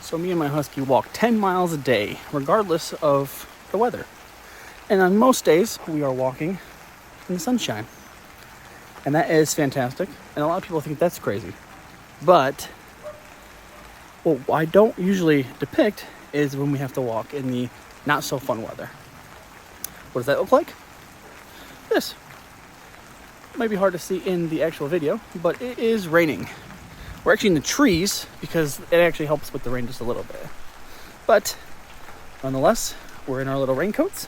So me and my Husky walk 10 miles a day, regardless of the weather. And on most days, we are walking in the sunshine. And that is fantastic. And a lot of people think that's crazy. But what I don't usually depict is when we have to walk in the not so fun weather. What does that look like? This. It might be hard to see in the actual video, but it is raining. We're actually in the trees because it actually helps with the rain just a little bit. But nonetheless, we're in our little raincoats.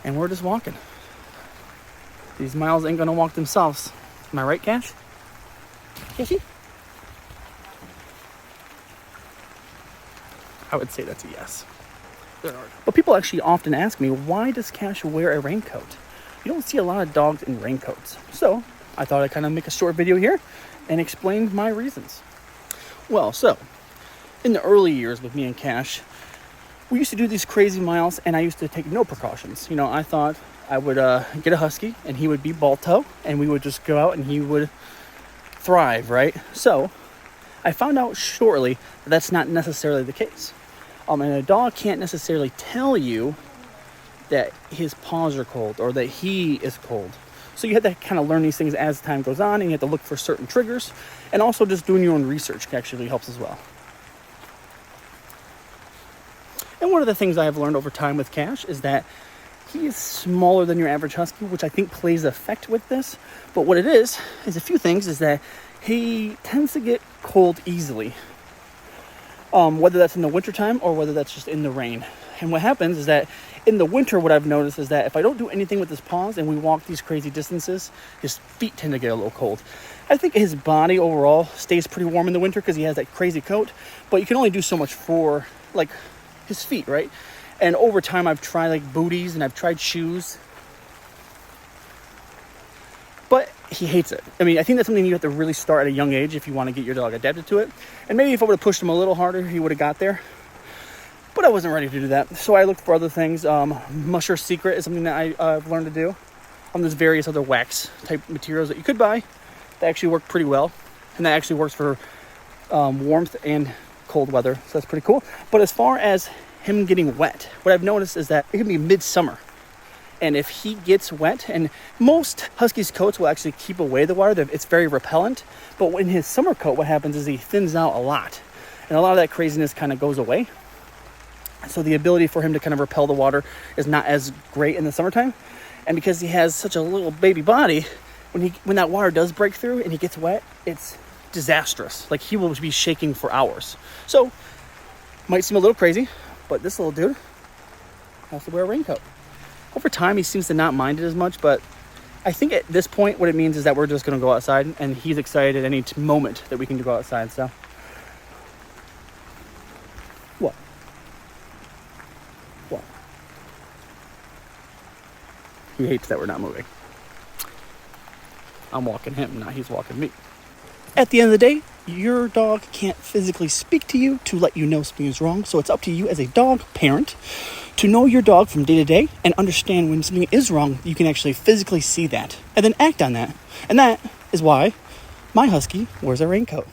And we're just walking. These miles ain't gonna walk themselves. Am I right, Cash? Cashy? I would say that's a yes. But people actually often ask me, why does Cash wear a raincoat? You don't see a lot of dogs in raincoats. So I thought I'd kind of make a short video here and explain my reasons. Well, so in the early years with me and Cash, we used to do these crazy miles and I used to take no precautions. You know, I thought I would get a Husky and he would be Balto and we would just go out and he would thrive, right? So I found out shortly that that's not necessarily the case. And a dog can't necessarily tell you that his paws are cold or that he is cold. So you have to kind of learn these things as time goes on, and you have to look for certain triggers. And also just doing your own research actually helps as well. And one of the things I have learned over time with Cash is that he is smaller than your average Husky, which I think plays effect with this. But what it is a few things, is that he tends to get cold easily. Whether that's in the wintertime or whether that's just in the rain. And what happens is that in the winter, what I've noticed is that if I don't do anything with his paws and we walk these crazy distances, his feet tend to get a little cold. I think his body overall stays pretty warm in the winter because he has that crazy coat, but you can only do so much for like his feet, right? And over time, I've tried like booties and I've tried shoes, but he hates it. I mean, I think that's something you have to really start at a young age if you want to get your dog adapted to it. And maybe if I would have pushed him a little harder, he would have got there. But I wasn't ready to do that. So I looked for other things. Musher Secret is something that I've learned to do. There's various other wax type materials that you could buy that actually work pretty well. And that actually works for warmth and cold weather. So that's pretty cool. But as far as him getting wet, what I've noticed is that it can be midsummer. And if he gets wet, and most Huskies' coats will actually keep away the water, it's very repellent. But in his summer coat, what happens is he thins out a lot. And a lot of that craziness kind of goes away. So the ability for him to kind of repel the water is not as great in the summertime. And because he has such a little baby body, when that water does break through and he gets wet, it's disastrous. Like he will be shaking for hours. So, might seem a little crazy, but this little dude has to wear a raincoat. Over time, he seems to not mind it as much, but I think at this point, what it means is that we're just going to go outside, and he's excited at any moment that we can go outside, so. What? What? He hates that we're not moving. I'm walking him, not he's walking me. At the end of the day, your dog can't physically speak to you to let you know something is wrong, so it's up to you as a dog parent to know your dog from day to day and understand when something is wrong. You can actually physically see that and then act on that. And that is why my Husky wears a raincoat.